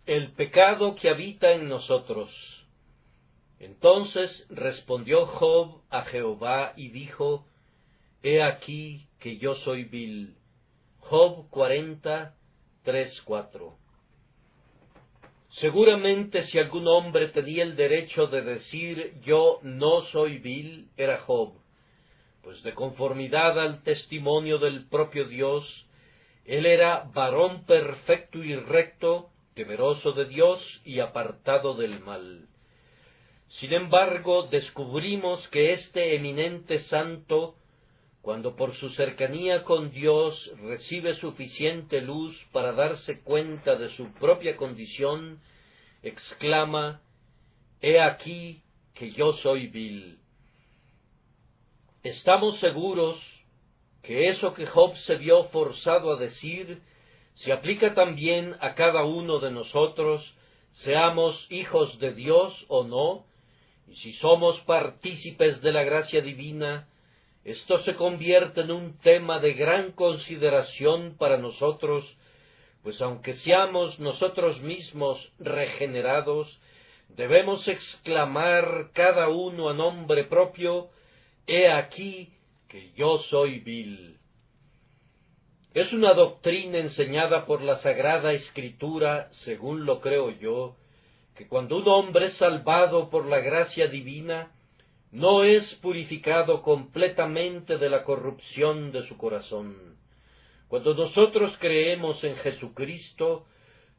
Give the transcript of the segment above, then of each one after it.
El pecado que habita en nosotros. Entonces respondió Job a Jehová y dijo: He aquí que yo soy vil. Job 40, 3, 4. Seguramente si algún hombre tenía el derecho de decir yo no soy vil, era Job, pues de conformidad al testimonio del propio Dios, él era varón perfecto y recto, temeroso de Dios y apartado del mal. Sin embargo, descubrimos que este eminente santo, cuando por su cercanía con Dios recibe suficiente luz para darse cuenta de su propia condición, exclama: He aquí que yo soy vil. Estamos seguros que eso que Job se vio forzado a decir se aplica también a cada uno de nosotros, seamos hijos de Dios o no, y si somos partícipes de la gracia divina, esto se convierte en un tema de gran consideración para nosotros, pues aunque seamos nosotros mismos regenerados, debemos exclamar cada uno a nombre propio: He aquí que yo soy vil. Es una doctrina enseñada por la Sagrada Escritura, según lo creo yo, que cuando un hombre es salvado por la gracia divina, no es purificado completamente de la corrupción de su corazón. Cuando nosotros creemos en Jesucristo,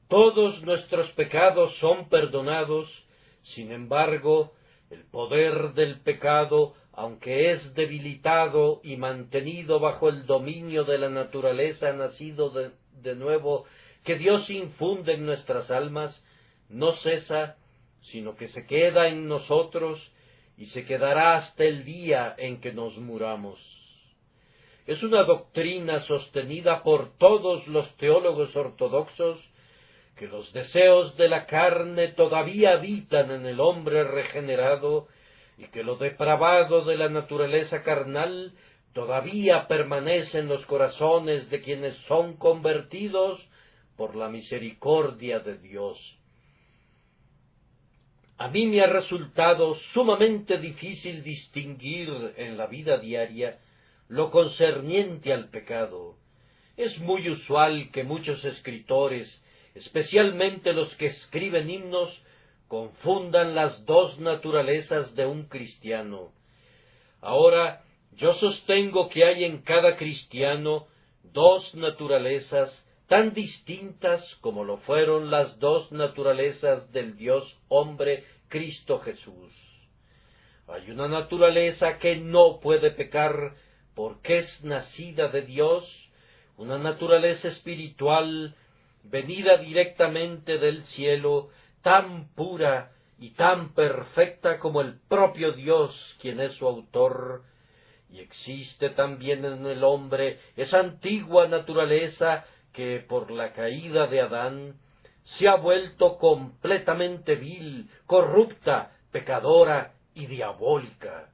todos nuestros pecados son perdonados. Sin embargo, el poder del pecado, aunque es debilitado y mantenido bajo el dominio de la naturaleza nacido de nuevo que Dios infunde en nuestras almas, no cesa, sino que se queda en nosotros y se quedará hasta el día en que nos muramos. Es una doctrina sostenida por todos los teólogos ortodoxos, que los deseos de la carne todavía habitan en el hombre regenerado y que lo depravado de la naturaleza carnal todavía permanece en los corazones de quienes son convertidos por la misericordia de Dios. A mí me ha resultado sumamente difícil distinguir en la vida diaria lo concerniente al pecado. Es muy usual que muchos escritores, especialmente los que escriben himnos, confundan las dos naturalezas de un cristiano. Ahora, yo sostengo que hay en cada cristiano dos naturalezas tan distintas como lo fueron las dos naturalezas del Dios hombre Cristo Jesús. Hay una naturaleza que no puede pecar porque es nacida de Dios, una naturaleza espiritual venida directamente del cielo, tan pura y tan perfecta como el propio Dios, quien es su autor. Y existe también en el hombre esa antigua naturaleza que por la caída de Adán se ha vuelto completamente vil, corrupta, pecadora y diabólica.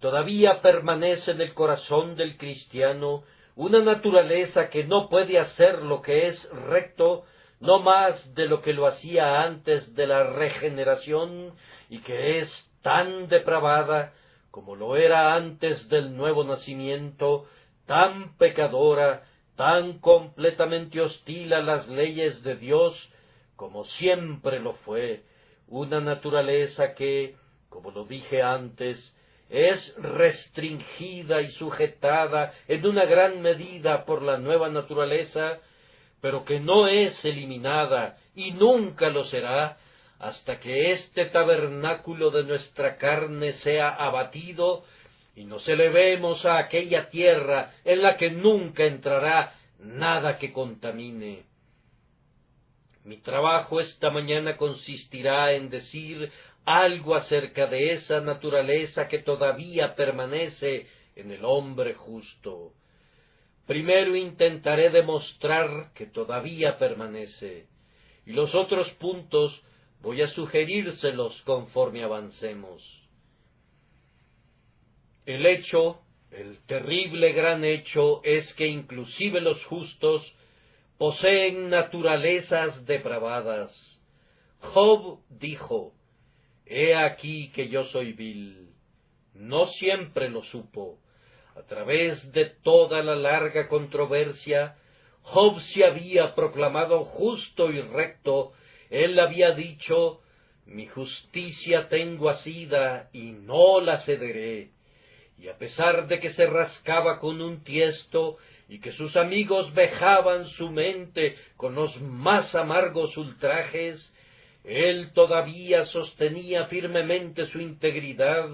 Todavía permanece en el corazón del cristiano una naturaleza que no puede hacer lo que es recto, no más de lo que lo hacía antes de la regeneración, y que es tan depravada como lo era antes del nuevo nacimiento, tan pecadora, tan completamente hostil a las leyes de Dios, como siempre lo fue, una naturaleza que, como lo dije antes, es restringida y sujetada en una gran medida por la nueva naturaleza, pero que no es eliminada y nunca lo será hasta que este tabernáculo de nuestra carne sea abatido y nos elevemos a aquella tierra en la que nunca entrará nada que contamine. Mi trabajo esta mañana consistirá en decir algo acerca de esa naturaleza que todavía permanece en el hombre justo. Primero intentaré demostrar que todavía permanece, y los otros puntos voy a sugerírselos conforme avancemos. El terrible gran hecho, es que inclusive los justos poseen naturalezas depravadas. Job dijo, «He aquí que yo soy vil». No siempre lo supo. A través de toda la larga controversia, Job se había proclamado justo y recto. Él había dicho, «Mi justicia tengo asida y no la cederé». Y a pesar de que se rascaba con un tiesto y que sus amigos vejaban su mente con los más amargos ultrajes, él todavía sostenía firmemente su integridad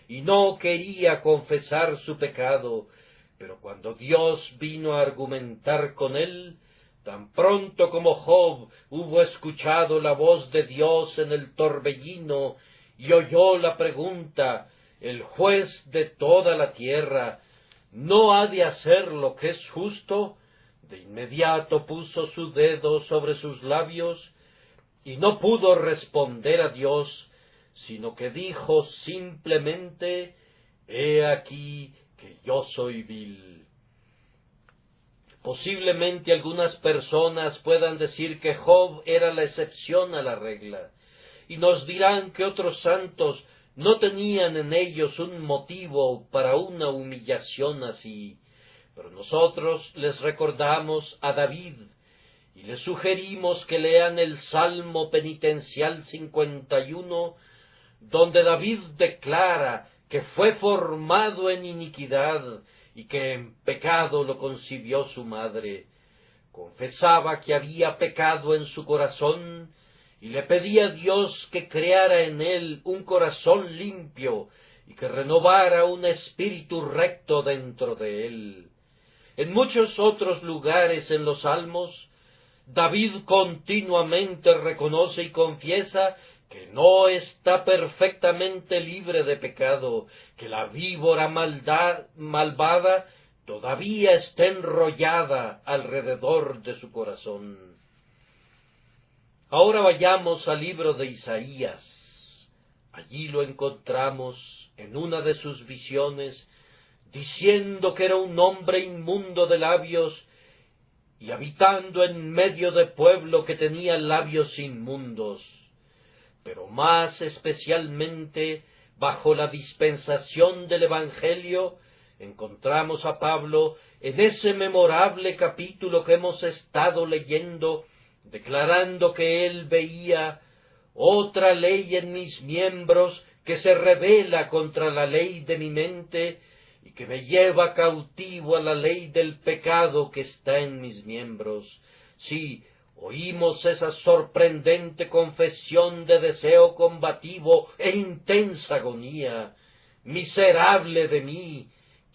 y no quería confesar su pecado. Pero cuando Dios vino a argumentar con él, tan pronto como Job hubo escuchado la voz de Dios en el torbellino y oyó la pregunta, el juez de toda la tierra, ¿no ha de hacer lo que es justo? De inmediato puso su dedo sobre sus labios y no pudo responder a Dios, sino que dijo simplemente, «He aquí que yo soy vil». Posiblemente algunas personas puedan decir que Job era la excepción a la regla, y nos dirán que otros santos no tenían en ellos un motivo para una humillación así, pero nosotros les recordamos a David, y les sugerimos que lean el Salmo Penitencial 51, donde David declara que fue formado en iniquidad y que en pecado lo concibió su madre. Confesaba que había pecado en su corazón y le pedía a Dios que creara en él un corazón limpio y que renovara un espíritu recto dentro de él. En muchos otros lugares en los Salmos, David continuamente reconoce y confiesa que no está perfectamente libre de pecado, que la víbora malvada todavía está enrollada alrededor de su corazón. Ahora vayamos al libro de Isaías. Allí lo encontramos en una de sus visiones, diciendo que era un hombre inmundo de labios y habitando en medio de pueblo que tenía labios inmundos. Pero más especialmente bajo la dispensación del Evangelio, encontramos a Pablo en ese memorable capítulo que hemos estado leyendo, declarando que él veía otra ley en mis miembros que se rebela contra la ley de mi mente y que me lleva cautivo a la ley del pecado que está en mis miembros. Sí, oímos esa sorprendente confesión de deseo combativo e intensa agonía. Miserable de mí,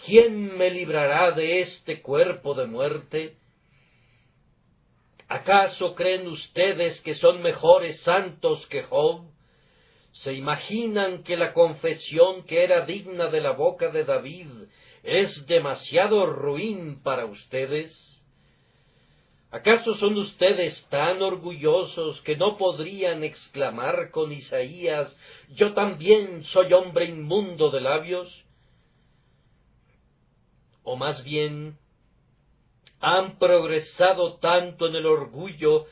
¿quién me librará de este cuerpo de muerte? ¿Acaso creen ustedes que son mejores santos que Job? ¿Se imaginan que la confesión que era digna de la boca de David es demasiado ruin para ustedes? ¿Acaso son ustedes tan orgullosos que no podrían exclamar con Isaías, «Yo también soy hombre inmundo de labios»? O más bien, han progresado tanto en el orgullo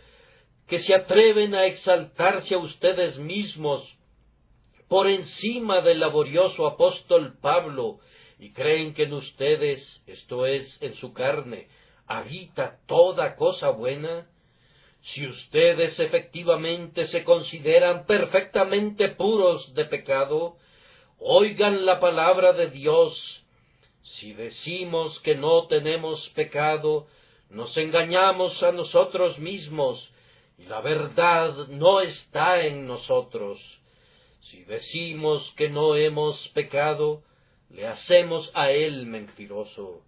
que se atreven a exaltarse a ustedes mismos por encima del laborioso apóstol Pablo y creen que en ustedes, esto es, en su carne, habita toda cosa buena. Si ustedes efectivamente se consideran perfectamente puros de pecado, oigan la palabra de Dios. Si decimos que no tenemos pecado, nos engañamos a nosotros mismos y la verdad no está en nosotros. Si decimos que no hemos pecado, le hacemos a él mentiroso.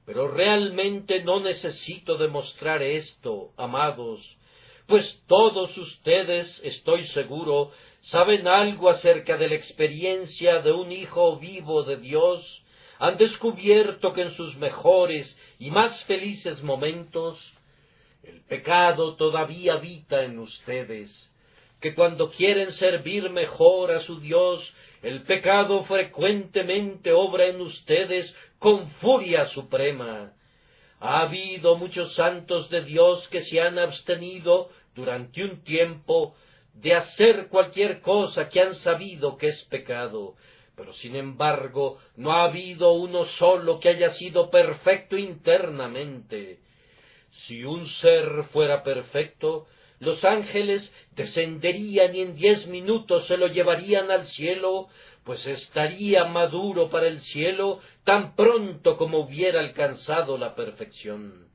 Pero realmente no necesito demostrar esto, amados, pues todos ustedes, estoy seguro, saben algo acerca de la experiencia de un hijo vivo de Dios. Han descubierto que en sus mejores y más felices momentos el pecado todavía habita en ustedes, que cuando quieren servir mejor a su Dios, el pecado frecuentemente obra en ustedes con furia suprema. Ha habido muchos santos de Dios que se han abstenido durante un tiempo de hacer cualquier cosa que han sabido que es pecado, pero sin embargo no ha habido uno solo que haya sido perfecto internamente. Si un ser fuera perfecto, los ángeles descenderían y en 10 minutos se lo llevarían al cielo, pues estaría maduro para el cielo tan pronto como hubiera alcanzado la perfección.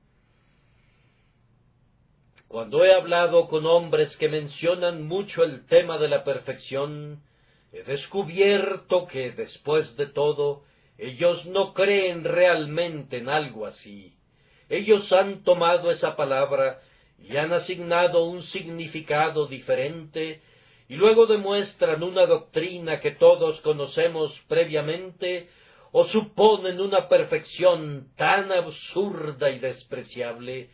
Cuando he hablado con hombres que mencionan mucho el tema de la perfección, he descubierto que, después de todo, ellos no creen realmente en algo así. Ellos han tomado esa palabra y han asignado un significado diferente, y luego demuestran una doctrina que todos conocemos previamente, o suponen una perfección tan absurda y despreciable,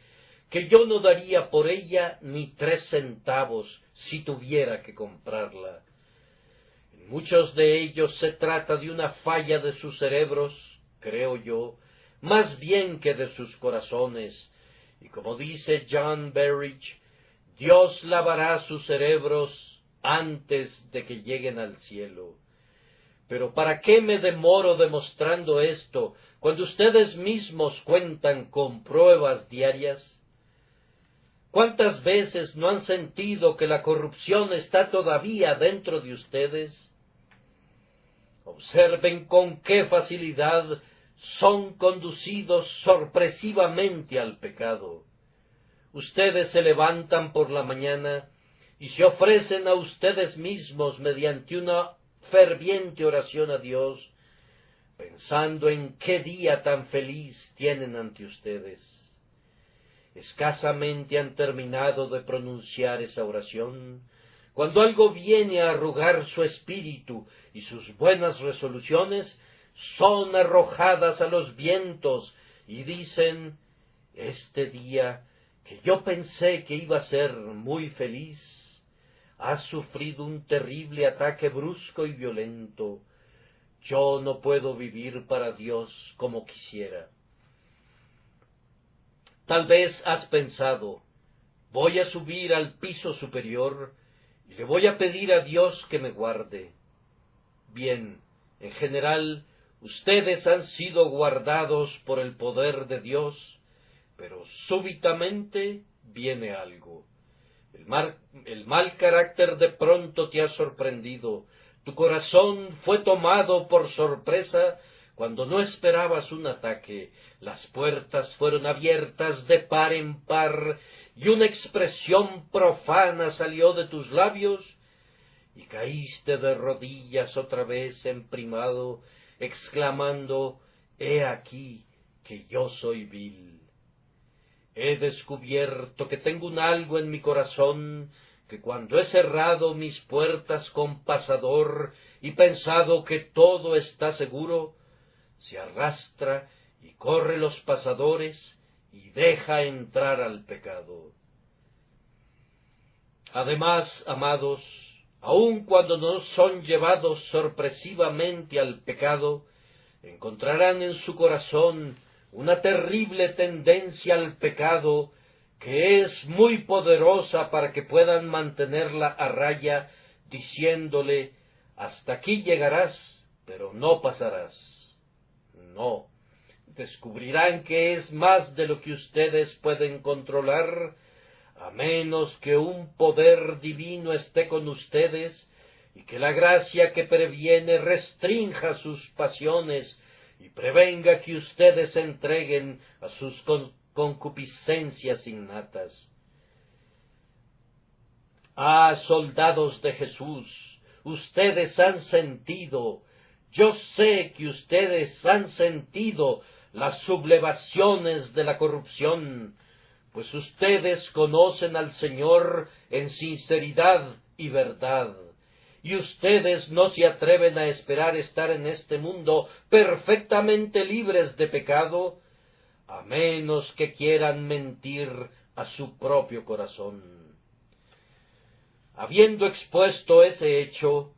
que yo no daría por ella ni 3 centavos si tuviera que comprarla. En muchos de ellos se trata de una falla de sus cerebros, creo yo, más bien que de sus corazones, y como dice John Berridge, Dios lavará sus cerebros antes de que lleguen al cielo. Pero ¿para qué me demoro demostrando esto cuando ustedes mismos cuentan con pruebas diarias? ¿Cuántas veces no han sentido que la corrupción está todavía dentro de ustedes? Observen con qué facilidad son conducidos sorpresivamente al pecado. Ustedes se levantan por la mañana y se ofrecen a ustedes mismos mediante una ferviente oración a Dios, pensando en qué día tan feliz tienen ante ustedes. Escasamente han terminado de pronunciar esa oración, cuando algo viene a arrugar su espíritu y sus buenas resoluciones son arrojadas a los vientos y dicen, este día que yo pensé que iba a ser muy feliz, ha sufrido un terrible ataque brusco y violento. Yo no puedo vivir para Dios como quisiera. Tal vez has pensado, voy a subir al piso superior y le voy a pedir a Dios que me guarde. Bien, en general, ustedes han sido guardados por el poder de Dios, pero súbitamente viene algo. El mal carácter de pronto te ha sorprendido. Tu corazón fue tomado por sorpresa cuando no esperabas un ataque. Las puertas fueron abiertas de par en par y una expresión profana salió de tus labios y caíste de rodillas otra vez emprimado, exclamando, «He aquí que yo soy vil». He descubierto que tengo un algo en mi corazón que cuando he cerrado mis puertas con pasador y pensado que todo está seguro, se arrastra y corre los pasadores y deja entrar al pecado. Además, amados, aun cuando no son llevados sorpresivamente al pecado, encontrarán en su corazón una terrible tendencia al pecado que es muy poderosa para que puedan mantenerla a raya, diciéndole, hasta aquí llegarás, pero no pasarás. No, descubrirán que es más de lo que ustedes pueden controlar, a menos que un poder divino esté con ustedes y que la gracia que previene restrinja sus pasiones y prevenga que ustedes se entreguen a sus concupiscencias innatas. Ah, soldados de Jesús, ustedes han sentido, yo sé que ustedes han sentido las sublevaciones de la corrupción, pues ustedes conocen al Señor en sinceridad y verdad. Y ustedes no se atreven a esperar estar en este mundo perfectamente libres de pecado, a menos que quieran mentir a su propio corazón. Habiendo expuesto ese hecho,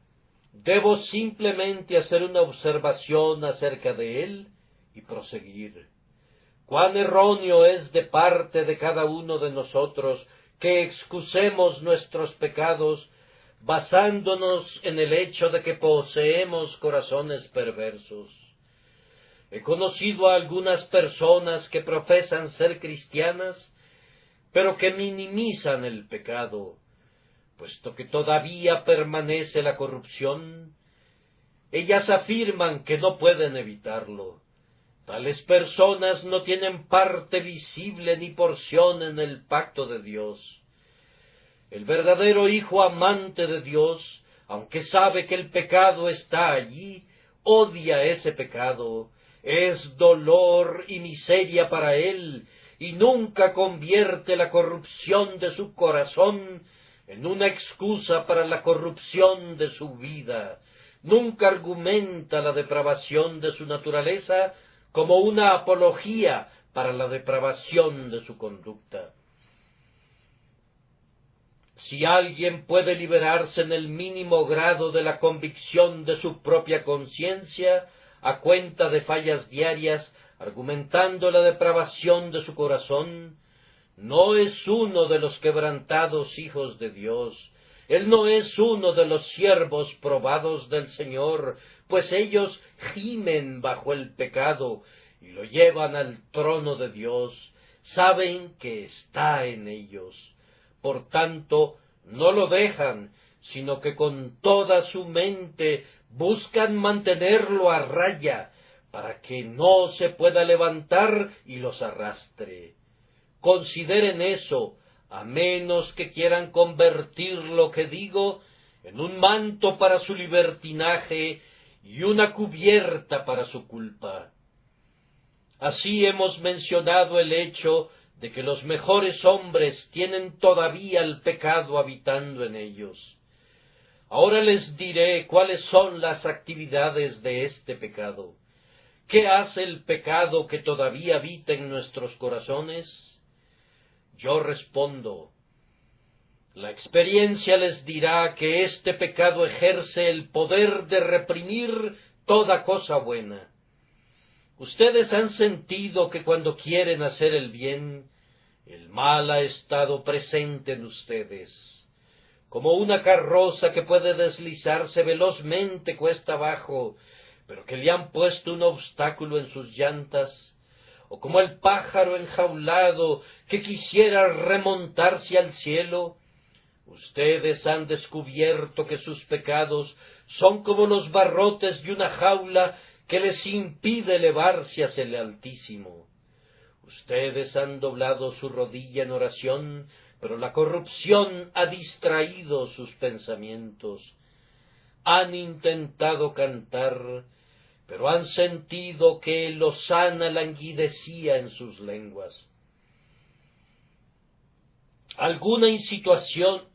debo simplemente hacer una observación acerca de él y proseguir. Cuán erróneo es de parte de cada uno de nosotros que excusemos nuestros pecados basándonos en el hecho de que poseemos corazones perversos. He conocido a algunas personas que profesan ser cristianas, pero que minimizan el pecado, puesto que todavía permanece la corrupción. Ellas afirman que no pueden evitarlo. Tales personas no tienen parte visible ni porción en el pacto de Dios. El verdadero hijo amante de Dios, aunque sabe que el pecado está allí, odia ese pecado, es dolor y miseria para él, y nunca convierte la corrupción de su corazón en una excusa para la corrupción de su vida. Nunca argumenta la depravación de su naturaleza como una apología para la depravación de su conducta. Si alguien puede liberarse en el mínimo grado de la convicción de su propia conciencia, a cuenta de fallas diarias, argumentando la depravación de su corazón, no es uno de los quebrantados hijos de Dios. Él no es uno de los siervos probados del Señor, pues ellos gimen bajo el pecado y lo llevan al trono de Dios. Saben que está en ellos. Por tanto, no lo dejan, sino que con toda su mente buscan mantenerlo a raya, para que no se pueda levantar y los arrastre. Consideren eso, a menos que quieran convertir lo que digo en un manto para su libertinaje y una cubierta para su culpa. Así hemos mencionado el hecho de que los mejores hombres tienen todavía el pecado habitando en ellos. Ahora les diré cuáles son las actividades de este pecado. ¿Qué hace el pecado que todavía habita en nuestros corazones? Yo respondo, la experiencia les dirá que este pecado ejerce el poder de reprimir toda cosa buena. Ustedes han sentido que cuando quieren hacer el bien, el mal ha estado presente en ustedes, como una carroza que puede deslizarse velozmente cuesta abajo, pero que le han puesto un obstáculo en sus llantas, o como el pájaro enjaulado que quisiera remontarse al cielo. Ustedes han descubierto que sus pecados son como los barrotes de una jaula que les impide elevarse hacia el Altísimo. Ustedes han doblado su rodilla en oración, pero la corrupción ha distraído sus pensamientos. Han intentado cantar, pero han sentido que lozana languidecía en sus lenguas. Alguna insinuación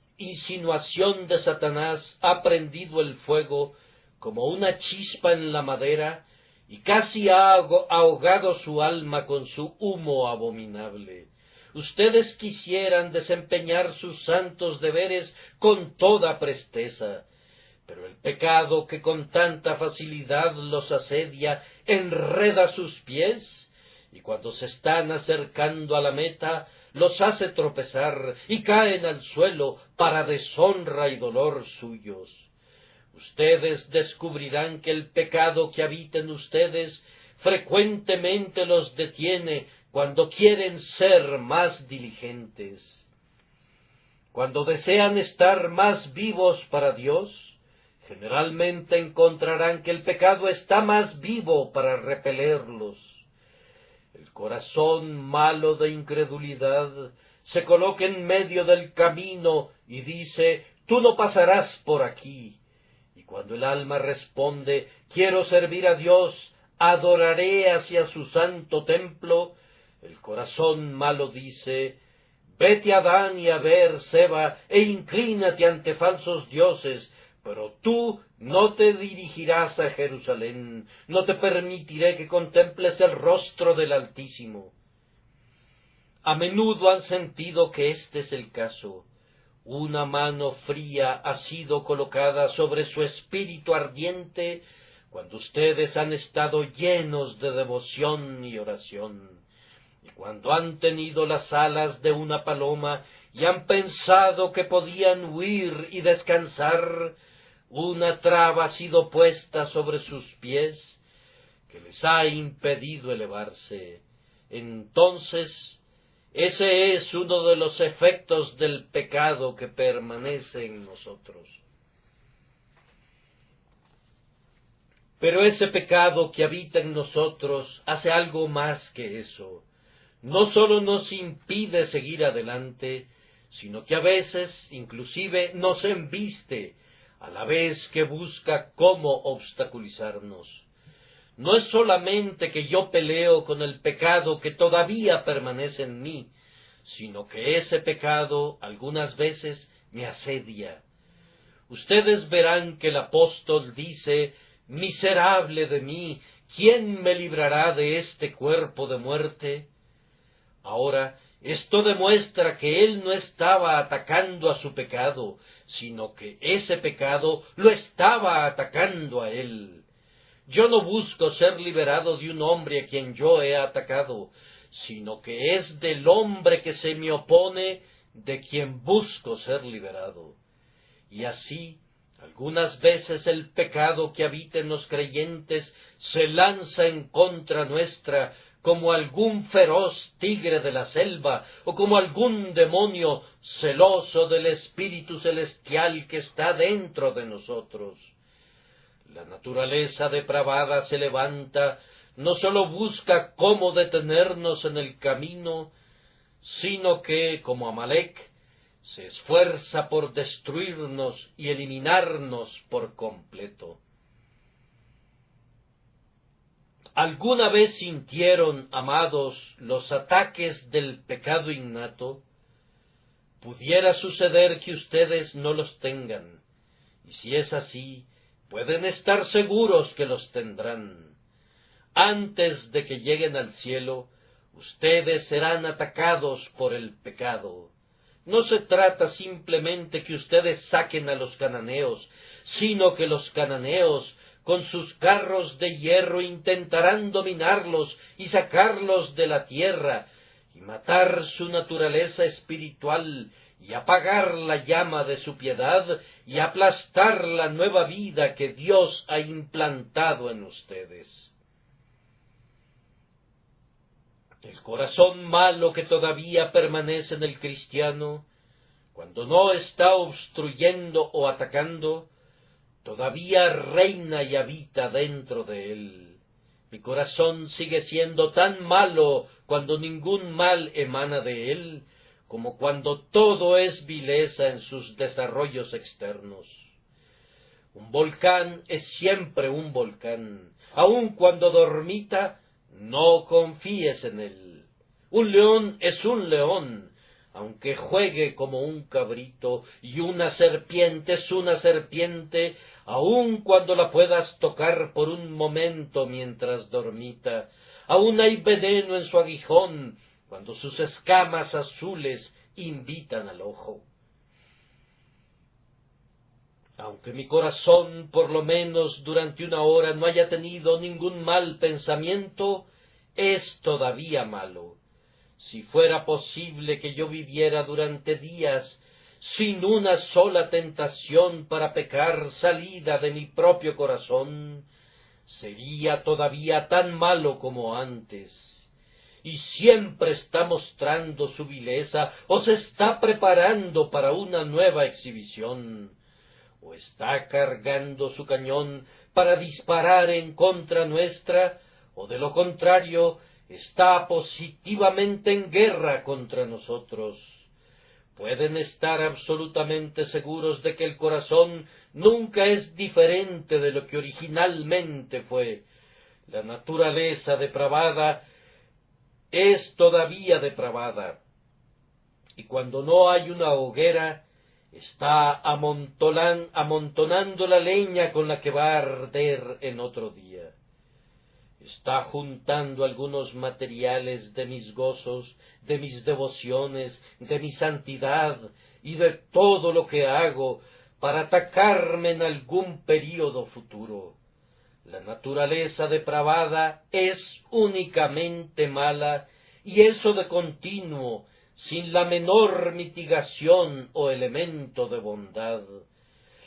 de Satanás ha prendido el fuego como una chispa en la madera y casi ha ahogado su alma con su humo abominable. Ustedes quisieran desempeñar sus santos deberes con toda presteza, pero el pecado que con tanta facilidad los asedia enreda sus pies, y cuando se están acercando a la meta, los hace tropezar y caen al suelo para deshonra y dolor suyos. Ustedes descubrirán que el pecado que habita en ustedes frecuentemente los detiene cuando quieren ser más diligentes. Cuando desean estar más vivos para Dios, generalmente encontrarán que el pecado está más vivo para repelerlos. El corazón malo de incredulidad se coloca en medio del camino y dice, «Tú no pasarás por aquí». Y cuando el alma responde, «Quiero servir a Dios, adoraré hacia su santo templo», el corazón malo dice, «Vete a Dan y a Beer-seba e inclínate ante falsos dioses, pero tú no te dirigirás a Jerusalén, no te permitiré que contemples el rostro del Altísimo». A menudo han sentido que este es el caso. Una mano fría ha sido colocada sobre su espíritu ardiente cuando ustedes han estado llenos de devoción y oración. Y cuando han tenido las alas de una paloma y han pensado que podían huir y descansar, una traba ha sido puesta sobre sus pies que les ha impedido elevarse. Entonces, ese es uno de los efectos del pecado que permanece en nosotros. Pero ese pecado que habita en nosotros hace algo más que eso. No sólo nos impide seguir adelante, sino que a veces, inclusive, nos embiste, a la vez que busca cómo obstaculizarnos. No es solamente que yo peleo con el pecado que todavía permanece en mí, sino que ese pecado algunas veces me asedia. Ustedes verán que el apóstol dice: «Miserable de mí, ¿quién me librará de este cuerpo de muerte?». Ahora, esto demuestra que él no estaba atacando a su pecado, sino que ese pecado lo estaba atacando a él. Yo no busco ser liberado de un hombre a quien yo he atacado, sino que es del hombre que se me opone de quien busco ser liberado. Y así, algunas veces el pecado que habita en los creyentes se lanza en contra nuestra, como algún feroz tigre de la selva, o como algún demonio celoso del Espíritu Celestial que está dentro de nosotros. La naturaleza depravada se levanta, no sólo busca cómo detenernos en el camino, sino que, como Amalec, se esfuerza por destruirnos y eliminarnos por completo. ¿Alguna vez sintieron, amados, los ataques del pecado innato? Pudiera suceder que ustedes no los tengan, y si es así, pueden estar seguros que los tendrán. Antes de que lleguen al cielo, ustedes serán atacados por el pecado. No se trata simplemente que ustedes saquen a los cananeos, sino que los cananeos, con sus carros de hierro, intentarán dominarlos y sacarlos de la tierra, y matar su naturaleza espiritual, y apagar la llama de su piedad, y aplastar la nueva vida que Dios ha implantado en ustedes. El corazón malo que todavía permanece en el cristiano, cuando no está obstruyendo o atacando, todavía reina y habita dentro de él. Mi corazón sigue siendo tan malo cuando ningún mal emana de él, como cuando todo es vileza en sus desarrollos externos. Un volcán es siempre un volcán, aun cuando dormita, no confíes en él. Un león es un león, aunque juegue como un cabrito, y una serpiente es una serpiente, aun cuando la puedas tocar por un momento mientras dormita. Aun hay veneno en su aguijón, cuando sus escamas azules invitan al ojo. Aunque mi corazón, por lo menos durante una hora, no haya tenido ningún mal pensamiento, es todavía malo. Si fuera posible que yo viviera durante días sin una sola tentación para pecar salida de mi propio corazón, sería todavía tan malo como antes. Y siempre está mostrando su vileza, o se está preparando para una nueva exhibición, o está cargando su cañón para disparar en contra nuestra, o de lo contrario, está positivamente en guerra contra nosotros. Pueden estar absolutamente seguros de que el corazón nunca es diferente de lo que originalmente fue. La naturaleza depravada es todavía depravada, y cuando no hay una hoguera, está amontonando la leña con la que va a arder en otro día. Está juntando algunos materiales de mis gozos, de mis devociones, de mi santidad y de todo lo que hago para atacarme en algún período futuro. La naturaleza depravada es únicamente mala y eso de continuo, sin la menor mitigación o elemento de bondad.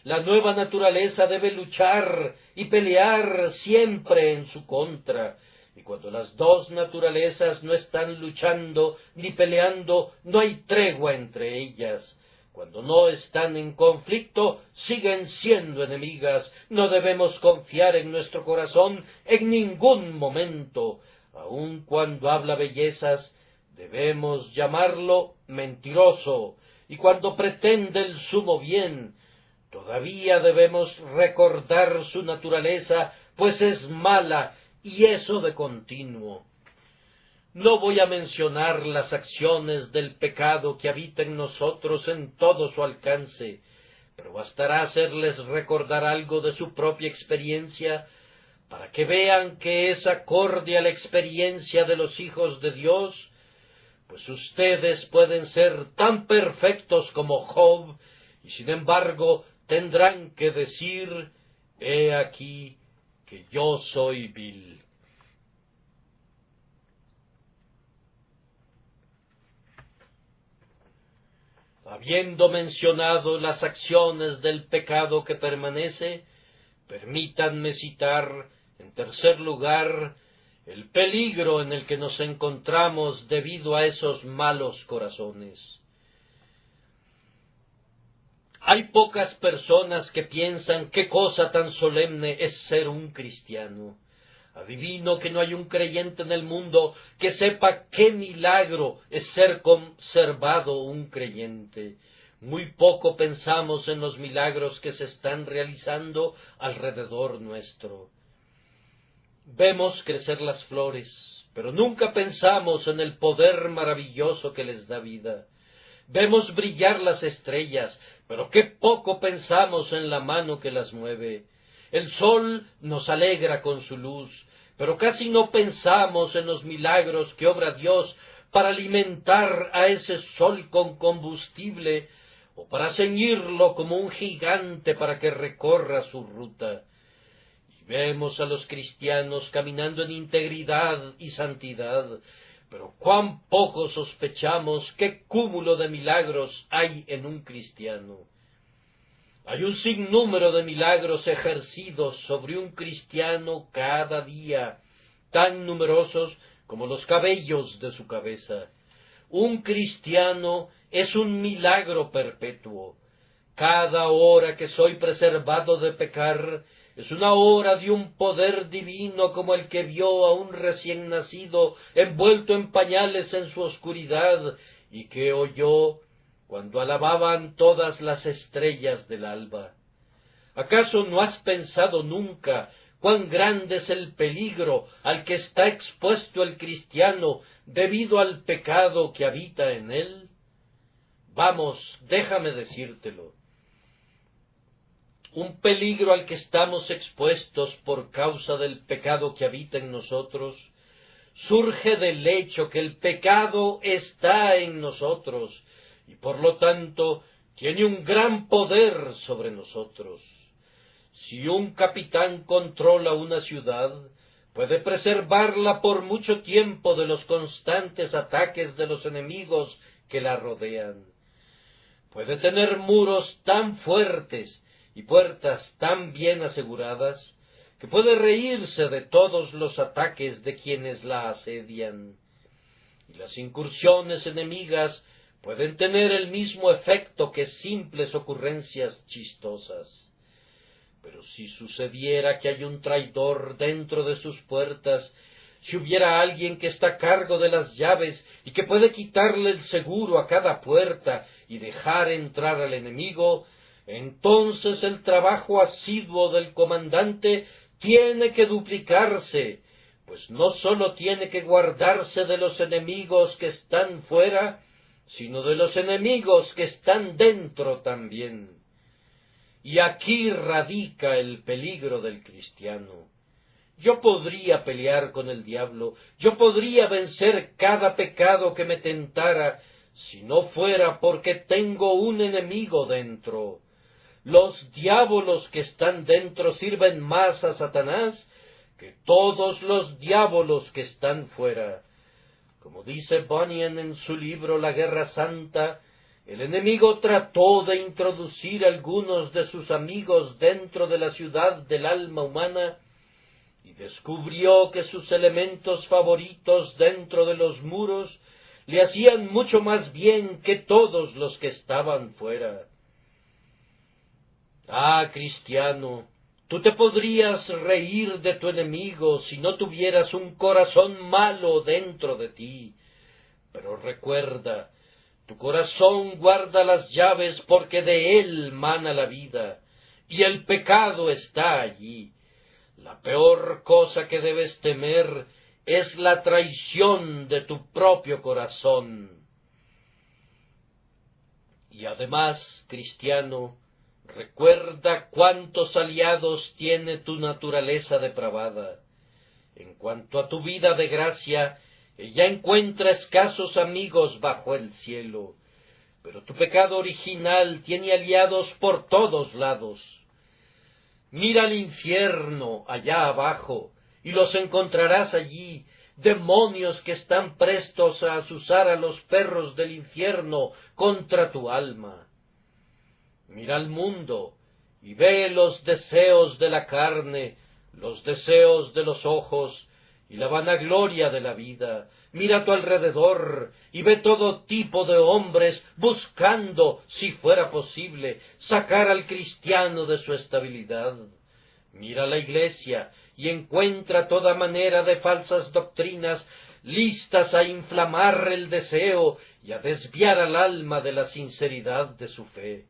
La nueva naturaleza debe luchar y pelear siempre en su contra, y cuando las dos naturalezas no están luchando ni peleando, no hay tregua entre ellas. Cuando no están en conflicto, siguen siendo enemigas. No debemos confiar en nuestro corazón en ningún momento. Aun cuando habla bellezas, debemos llamarlo mentiroso, y cuando pretende el sumo bien, todavía debemos recordar su naturaleza, pues es mala, y eso de continuo. No voy a mencionar las acciones del pecado que habita en nosotros en todo su alcance, pero bastará hacerles recordar algo de su propia experiencia, para que vean que es acorde a la experiencia de los hijos de Dios, pues ustedes pueden ser tan perfectos como Job, y sin embargo tendrán que decir: he aquí que yo soy vil. Habiendo mencionado las acciones del pecado que permanece, permítanme citar, en tercer lugar, el peligro en el que nos encontramos debido a esos malos corazones. Hay pocas personas que piensan qué cosa tan solemne es ser un cristiano. Adivino que no hay un creyente en el mundo que sepa qué milagro es ser conservado un creyente. Muy poco pensamos en los milagros que se están realizando alrededor nuestro. Vemos crecer las flores, pero nunca pensamos en el poder maravilloso que les da vida. Vemos brillar las estrellas, pero qué poco pensamos en la mano que las mueve. El sol nos alegra con su luz, pero casi no pensamos en los milagros que obra Dios para alimentar a ese sol con combustible, o para ceñirlo como un gigante para que recorra su ruta. Y vemos a los cristianos caminando en integridad y santidad, pero cuán poco sospechamos qué cúmulo de milagros hay en un cristiano. Hay un sinnúmero de milagros ejercidos sobre un cristiano cada día, tan numerosos como los cabellos de su cabeza. Un cristiano es un milagro perpetuo. Cada hora que soy preservado de pecar es una hora de un poder divino como el que vio a un recién nacido envuelto en pañales en su oscuridad y que oyó cuando alababan todas las estrellas del alba. ¿Acaso no has pensado nunca cuán grande es el peligro al que está expuesto el cristiano debido al pecado que habita en él? Vamos, déjame decírtelo. Un peligro al que estamos expuestos por causa del pecado que habita en nosotros surge del hecho que el pecado está en nosotros y por lo tanto tiene un gran poder sobre nosotros. Si un capitán controla una ciudad, puede preservarla por mucho tiempo de los constantes ataques de los enemigos que la rodean. Puede tener muros tan fuertes y puertas tan bien aseguradas que puede reírse de todos los ataques de quienes la asedian. Y las incursiones enemigas pueden tener el mismo efecto que simples ocurrencias chistosas. Pero si sucediera que hay un traidor dentro de sus puertas, si hubiera alguien que está a cargo de las llaves y que puede quitarle el seguro a cada puerta y dejar entrar al enemigo, entonces el trabajo asiduo del comandante tiene que duplicarse, pues no sólo tiene que guardarse de los enemigos que están fuera, sino de los enemigos que están dentro también. Y aquí radica el peligro del cristiano. Yo podría pelear con el diablo, yo podría vencer cada pecado que me tentara, si no fuera porque tengo un enemigo dentro. Los diábolos que están dentro sirven más a Satanás que todos los diábolos que están fuera. Como dice Bunyan en su libro La Guerra Santa, el enemigo trató de introducir a algunos de sus amigos dentro de la ciudad del alma humana y descubrió que sus elementos favoritos dentro de los muros le hacían mucho más bien que todos los que estaban fuera. Ah, cristiano, tú te podrías reír de tu enemigo si no tuvieras un corazón malo dentro de ti. Pero recuerda, tu corazón guarda las llaves porque de él mana la vida, y el pecado está allí. La peor cosa que debes temer es la traición de tu propio corazón. Y además, cristiano, recuerda cuántos aliados tiene tu naturaleza depravada. En cuanto a tu vida de gracia, ella encuentra escasos amigos bajo el cielo, pero tu pecado original tiene aliados por todos lados. Mira al infierno allá abajo, y los encontrarás allí, demonios que están prestos a azuzar a los perros del infierno contra tu alma. Mira al mundo, y ve los deseos de la carne, los deseos de los ojos, y la vanagloria de la vida. Mira a tu alrededor, y ve todo tipo de hombres buscando, si fuera posible, sacar al cristiano de su estabilidad. Mira la Iglesia, y encuentra toda manera de falsas doctrinas listas a inflamar el deseo y a desviar al alma de la sinceridad de su fe.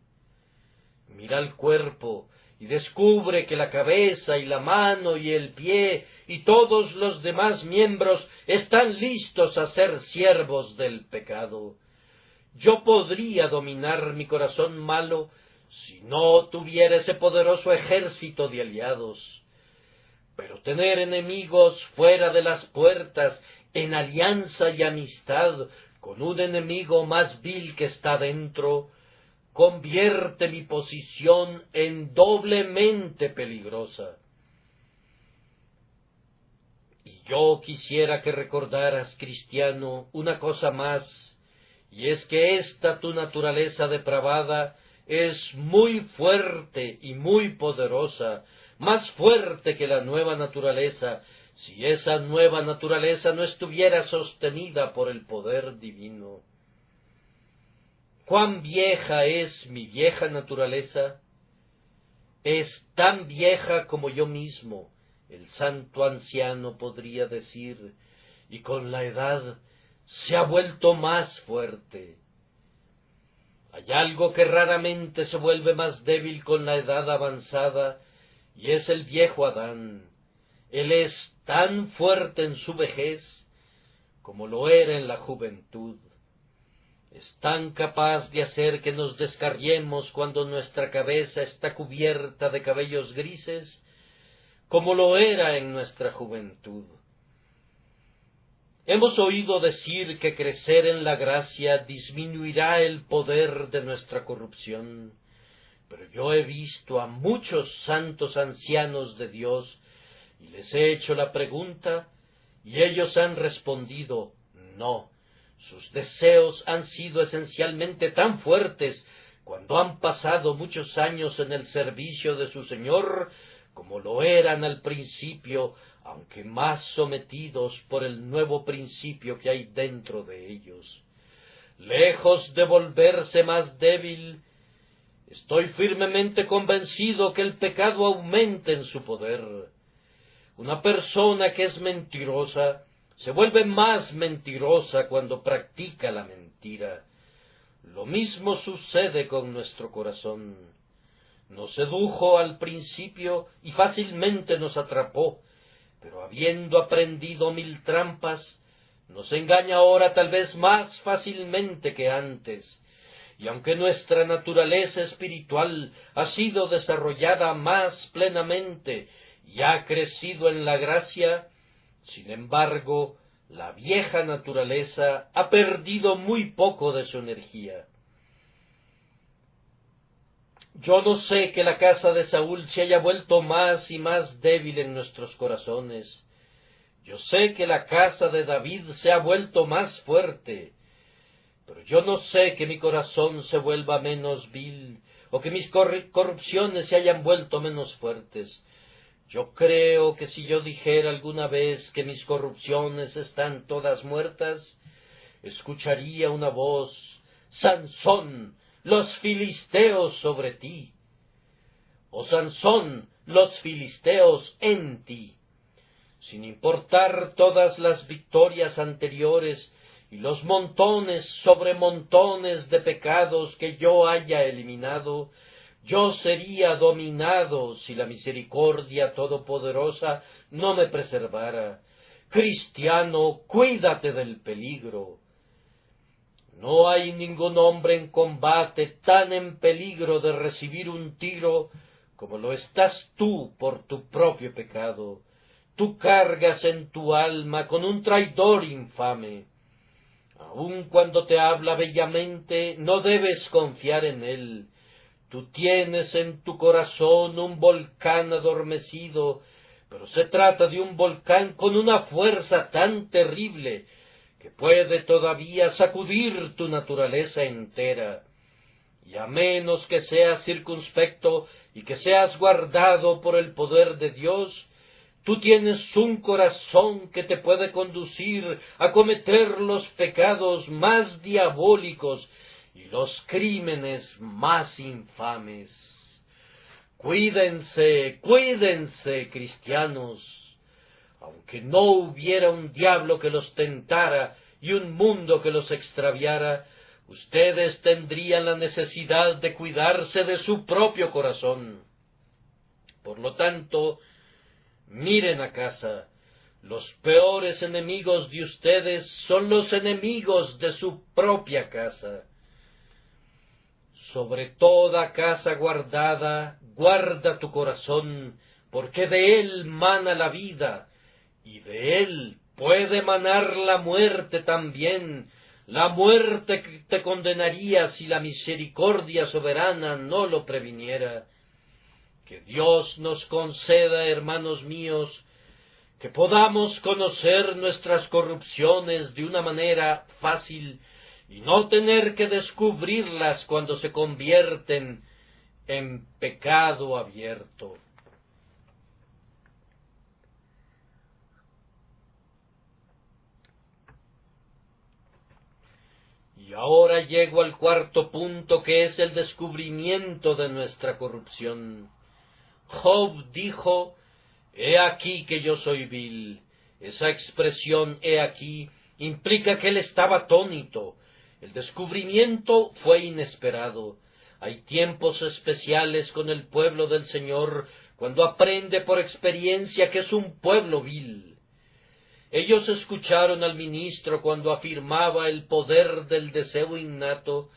Mira el cuerpo, y descubre que la cabeza y la mano y el pie y todos los demás miembros están listos a ser siervos del pecado. Yo podría dominar mi corazón malo si no tuviera ese poderoso ejército de aliados. Pero tener enemigos fuera de las puertas, en alianza y amistad con un enemigo más vil que está dentro, convierte mi posición en doblemente peligrosa. Y yo quisiera que recordaras, cristiano, una cosa más, y es que esta tu naturaleza depravada es muy fuerte y muy poderosa, más fuerte que la nueva naturaleza, si esa nueva naturaleza no estuviera sostenida por el poder divino. ¿Cuán vieja es mi vieja naturaleza? Es tan vieja como yo mismo, el santo anciano podría decir, y con la edad se ha vuelto más fuerte. Hay algo que raramente se vuelve más débil con la edad avanzada, y es el viejo Adán. Él es tan fuerte en su vejez como lo era en la juventud. Es tan capaz de hacer que nos descarriemos cuando nuestra cabeza está cubierta de cabellos grises, como lo era en nuestra juventud. Hemos oído decir que crecer en la gracia disminuirá el poder de nuestra corrupción, pero yo he visto a muchos santos ancianos de Dios y les he hecho la pregunta, y ellos han respondido, no. Sus deseos han sido esencialmente tan fuertes cuando han pasado muchos años en el servicio de su Señor, como lo eran al principio, aunque más sometidos por el nuevo principio que hay dentro de ellos. Lejos de volverse más débil, estoy firmemente convencido que el pecado aumenta en su poder. Una persona que es mentirosa se vuelve más mentirosa cuando practica la mentira. Lo mismo sucede con nuestro corazón. Nos sedujo al principio y fácilmente nos atrapó, pero habiendo aprendido 1000 trampas, nos engaña ahora tal vez más fácilmente que antes. Y aunque nuestra naturaleza espiritual ha sido desarrollada más plenamente y ha crecido en la gracia, sin embargo, la vieja naturaleza ha perdido muy poco de su energía. Yo no sé que la casa de Saúl se haya vuelto más y más débil en nuestros corazones. Yo sé que la casa de David se ha vuelto más fuerte, pero yo no sé que mi corazón se vuelva menos vil, o que mis corrupciones se hayan vuelto menos fuertes. Yo creo que si yo dijera alguna vez que mis corrupciones están todas muertas, escucharía una voz: Sansón, los filisteos sobre ti. O Sansón, los filisteos en ti. Sin importar todas las victorias anteriores y los montones sobre montones de pecados que yo haya eliminado, yo sería dominado si la misericordia todopoderosa no me preservara. Cristiano, cuídate del peligro. No hay ningún hombre en combate tan en peligro de recibir un tiro como lo estás tú por tu propio pecado. Tú cargas en tu alma con un traidor infame. Aun cuando te habla bellamente, no debes confiar en él. Tú tienes en tu corazón un volcán adormecido, pero se trata de un volcán con una fuerza tan terrible que puede todavía sacudir tu naturaleza entera. Y a menos que seas circunspecto y que seas guardado por el poder de Dios, tú tienes un corazón que te puede conducir a cometer los pecados más diabólicos y los crímenes más infames. Cuídense, cuídense, cristianos. Aunque no hubiera un diablo que los tentara y un mundo que los extraviara, ustedes tendrían la necesidad de cuidarse de su propio corazón. Por lo tanto, miren a casa. Los peores enemigos de ustedes son los enemigos de su propia casa. Sobre toda casa guardada, guarda tu corazón, porque de él mana la vida, y de él puede manar la muerte también, la muerte que te condenaría si la misericordia soberana no lo previniera. Que Dios nos conceda, hermanos míos, que podamos conocer nuestras corrupciones de una manera fácil y no tener que descubrirlas cuando se convierten en pecado abierto. Y ahora llego al cuarto punto, que es el descubrimiento de nuestra corrupción. Job dijo: «He aquí que yo soy vil». Esa expresión «he aquí» implica que él estaba atónito. El descubrimiento fue inesperado. Hay tiempos especiales con el pueblo del Señor cuando aprende por experiencia que es un pueblo vil. Ellos escucharon al ministro cuando afirmaba el poder del deseo innato,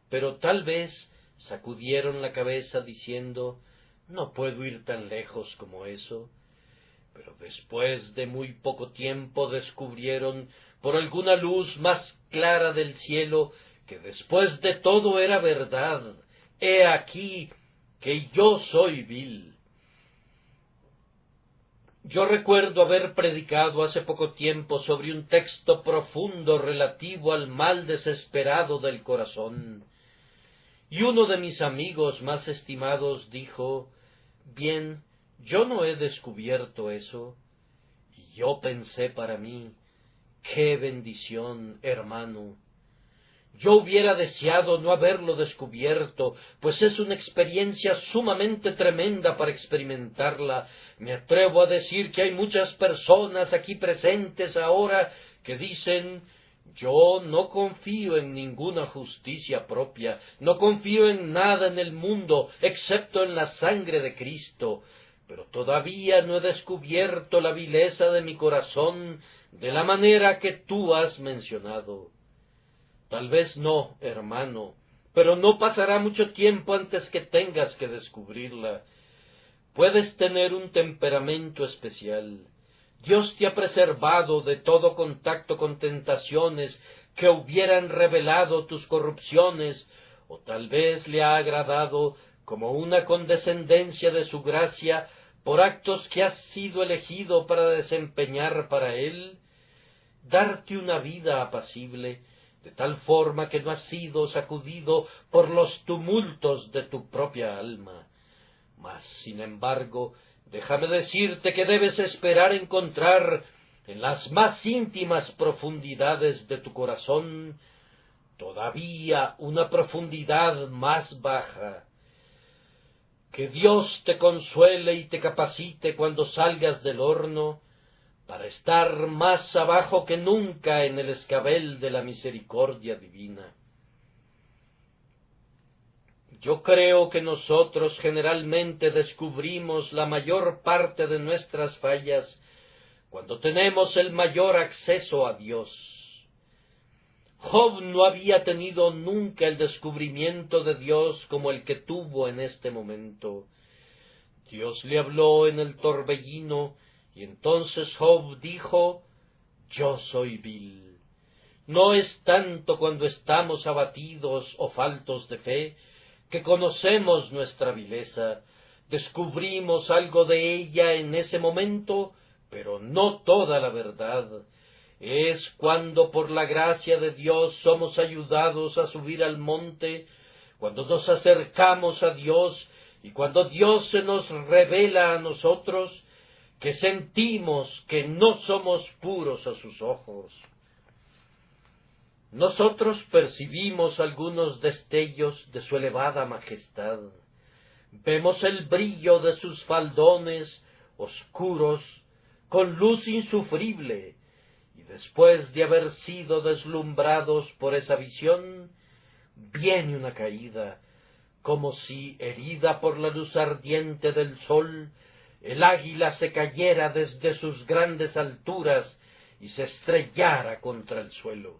pero tal vez sacudieron la cabeza diciendo: «No puedo ir tan lejos como eso». Pero después de muy poco tiempo descubrieron, por alguna luz más clara del cielo, que después de todo era verdad. «He aquí que yo soy vil». Yo recuerdo haber predicado hace poco tiempo sobre un texto profundo relativo al mal desesperado del corazón, y uno de mis amigos más estimados dijo: «Bien, yo no he descubierto eso». Y yo pensé para mí: «¡Qué bendición, hermano!». Yo hubiera deseado no haberlo descubierto, pues es una experiencia sumamente tremenda para experimentarla. Me atrevo a decir que hay muchas personas aquí presentes ahora que dicen: «Yo no confío en ninguna justicia propia, no confío en nada en el mundo, excepto en la sangre de Cristo, pero todavía no he descubierto la vileza de mi corazón de la manera que tú has mencionado». Tal vez no, hermano, pero no pasará mucho tiempo antes que tengas que descubrirla. Puedes tener un temperamento especial. Dios te ha preservado de todo contacto con tentaciones que hubieran revelado tus corrupciones, o tal vez le ha agradado, como una condescendencia de su gracia, por actos que has sido elegido para desempeñar para él, darte una vida apacible, de tal forma que no has sido sacudido por los tumultos de tu propia alma. Mas, sin embargo, déjame decirte que debes esperar encontrar en las más íntimas profundidades de tu corazón todavía una profundidad más baja. Que Dios te consuele y te capacite cuando salgas del horno, para estar más abajo que nunca en el escabel de la misericordia divina. Yo creo que nosotros generalmente descubrimos la mayor parte de nuestras fallas cuando tenemos el mayor acceso a Dios. Job no había tenido nunca el descubrimiento de Dios como el que tuvo en este momento. Dios le habló en el torbellino, y entonces Job dijo: yo soy vil. No es tanto cuando estamos abatidos o faltos de fe que conocemos nuestra vileza, descubrimos algo de ella en ese momento, pero no toda la verdad. Es cuando por la gracia de Dios somos ayudados a subir al monte, cuando nos acercamos a Dios y cuando Dios se nos revela a nosotros, que sentimos que no somos puros a sus ojos. Nosotros percibimos algunos destellos de su elevada majestad. Vemos el brillo de sus faldones oscuros con luz insufrible, y después de haber sido deslumbrados por esa visión, viene una caída, como si, herida por la luz ardiente del sol, el águila se cayera desde sus grandes alturas y se estrellara contra el suelo.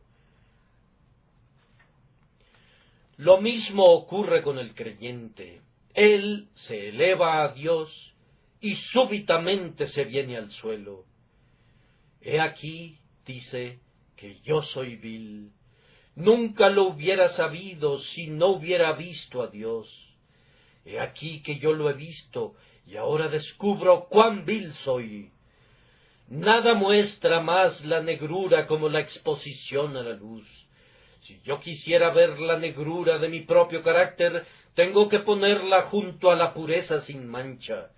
Lo mismo ocurre con el creyente. Él se eleva a Dios y súbitamente se viene al suelo. He aquí, dice, que yo soy vil. Nunca lo hubiera sabido si no hubiera visto a Dios. He aquí que yo lo he visto y ahora descubro cuán vil soy. Nada muestra más la negrura como la exposición a la luz. Si yo quisiera ver la negrura de mi propio carácter, tengo que ponerla junto a la pureza sin mancha.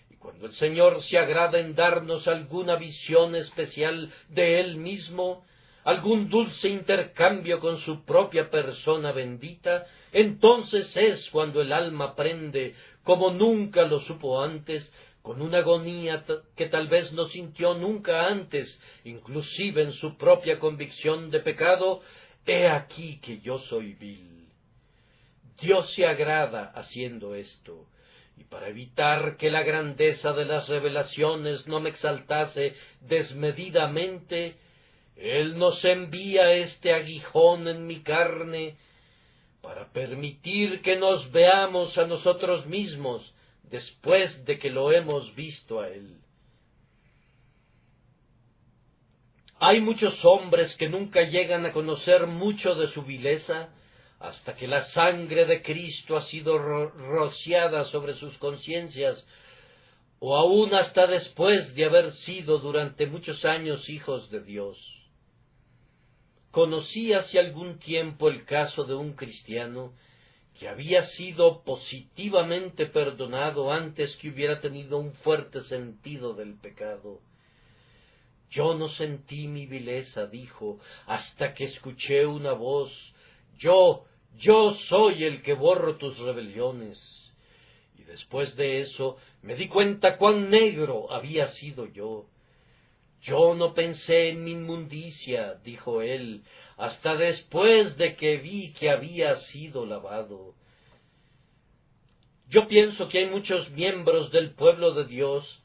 Y cuando el Señor se agrada en darnos alguna visión especial de Él mismo, algún dulce intercambio con su propia persona bendita, entonces es cuando el alma prende, como nunca lo supo antes, con una agonía que tal vez no sintió nunca antes, inclusive en su propia convicción de pecado: he aquí que yo soy vil. Dios se agrada haciendo esto, y para evitar que la grandeza de las revelaciones no me exaltase desmedidamente, Él nos envía este aguijón en mi carne para permitir que nos veamos a nosotros mismos después de que lo hemos visto a Él. Hay muchos hombres que nunca llegan a conocer mucho de su vileza hasta que la sangre de Cristo ha sido rociada sobre sus conciencias, o aún hasta después de haber sido durante muchos años hijos de Dios. Conocí hace algún tiempo el caso de un cristiano que había sido positivamente perdonado antes que hubiera tenido un fuerte sentido del pecado. Yo no sentí mi vileza, dijo, hasta que escuché una voz: yo soy el que borro tus rebeliones. Y después de eso me di cuenta cuán negro había sido yo. Yo no pensé en mi inmundicia, dijo él, hasta después de que vi que había sido lavado. Yo pienso que hay muchos miembros del pueblo de Dios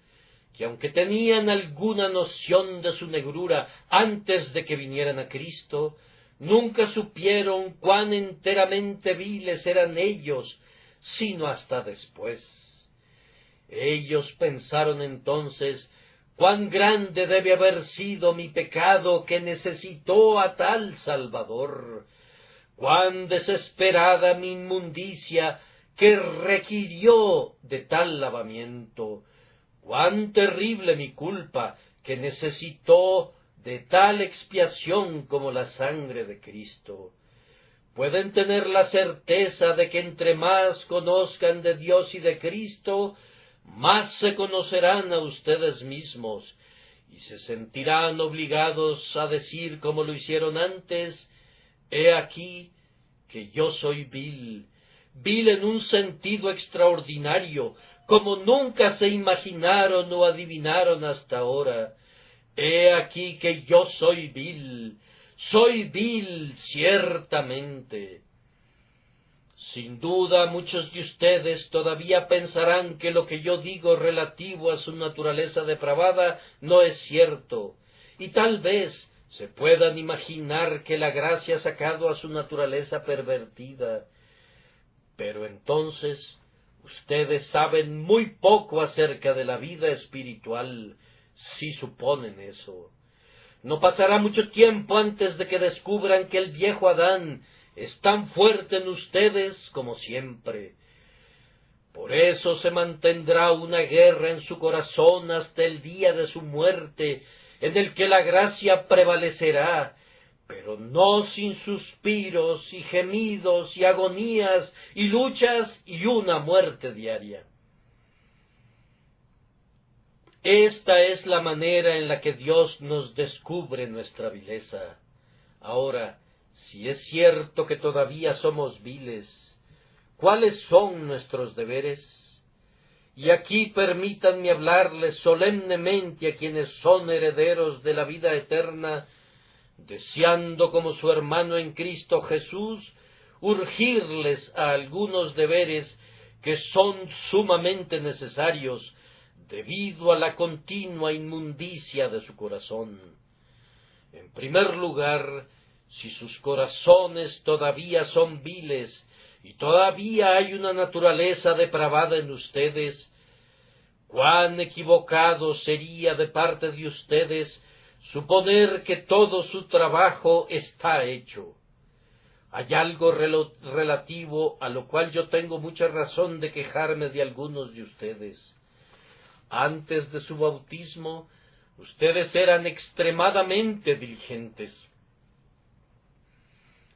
que, aunque tenían alguna noción de su negrura antes de que vinieran a Cristo, nunca supieron cuán enteramente viles eran ellos, sino hasta después. Ellos pensaron entonces: cuán grande debe haber sido mi pecado que necesitó a tal Salvador, cuán desesperada mi inmundicia que requirió de tal lavamiento. Cuán terrible mi culpa, que necesitó de tal expiación como la sangre de Cristo. Pueden tener la certeza de que entre más conozcan de Dios y de Cristo, más se conocerán a ustedes mismos, y se sentirán obligados a decir como lo hicieron antes: he aquí que yo soy vil, vil en un sentido extraordinario, como nunca se imaginaron o adivinaron hasta ahora. He aquí que yo soy vil ciertamente. Sin duda muchos de ustedes todavía pensarán que lo que yo digo relativo a su naturaleza depravada no es cierto, y tal vez se puedan imaginar que la gracia ha sacado a su naturaleza pervertida. Pero entonces ustedes saben muy poco acerca de la vida espiritual, si suponen eso. No pasará mucho tiempo antes de que descubran que el viejo Adán es tan fuerte en ustedes como siempre. Por eso se mantendrá una guerra en su corazón hasta el día de su muerte, en el que la gracia prevalecerá, pero no sin suspiros y gemidos y agonías y luchas y una muerte diaria. Esta es la manera en la que Dios nos descubre nuestra vileza. Ahora, si es cierto que todavía somos viles, ¿cuáles son nuestros deberes? Y aquí permítanme hablarles solemnemente a quienes son herederos de la vida eterna, deseando como su hermano en Cristo Jesús, urgirles a algunos deberes que son sumamente necesarios, debido a la continua inmundicia de su corazón. En primer lugar, si sus corazones todavía son viles y todavía hay una naturaleza depravada en ustedes, cuán equivocado sería de parte de ustedes suponer que todo su trabajo está hecho. Hay algo relativo a lo cual yo tengo mucha razón de quejarme de algunos de ustedes. Antes de su bautismo, ustedes eran extremadamente diligentes.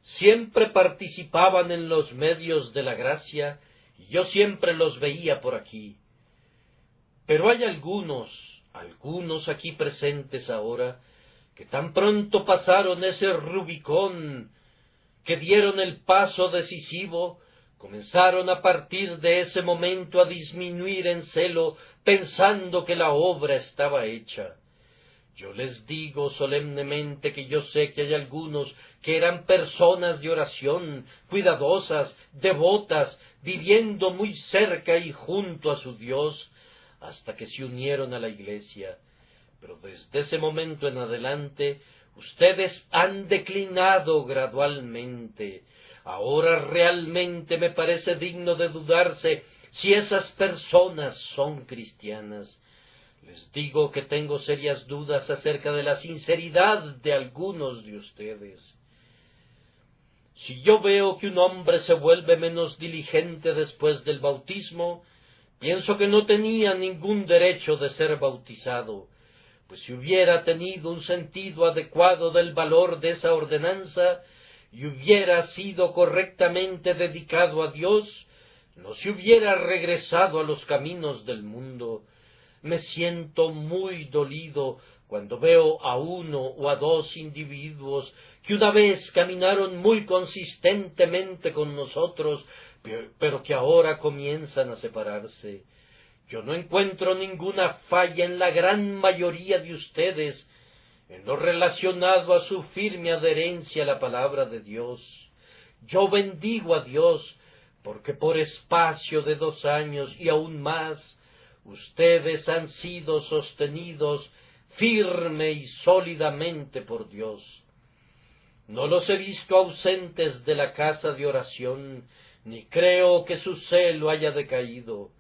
Siempre participaban en los medios de la gracia, y yo siempre los veía por aquí. Pero hay algunos aquí presentes ahora, que tan pronto pasaron ese Rubicón, que dieron el paso decisivo, comenzaron a partir de ese momento a disminuir en celo, pensando que la obra estaba hecha. Yo les digo solemnemente que yo sé que hay algunos que eran personas de oración, cuidadosas, devotas, viviendo muy cerca y junto a su Dios, hasta que se unieron a la Iglesia. Pero desde ese momento en adelante, ustedes han declinado gradualmente. Ahora realmente me parece digno de dudarse si esas personas son cristianas. Les digo que tengo serias dudas acerca de la sinceridad de algunos de ustedes. Si yo veo que un hombre se vuelve menos diligente después del bautismo, pienso que no tenía ningún derecho de ser bautizado, pues si hubiera tenido un sentido adecuado del valor de esa ordenanza y hubiera sido correctamente dedicado a Dios, no se hubiera regresado a los caminos del mundo. Me siento muy dolido cuando veo a uno o a dos individuos que una vez caminaron muy consistentemente con nosotros, pero que ahora comienzan a separarse. Yo no encuentro ninguna falla en la gran mayoría de ustedes en lo relacionado a su firme adherencia a la palabra de Dios. Yo bendigo a Dios porque por espacio de 2 años y aún más, ustedes han sido sostenidos firme y sólidamente por Dios. No los he visto ausentes de la casa de oración, ni creo que su celo haya decaído,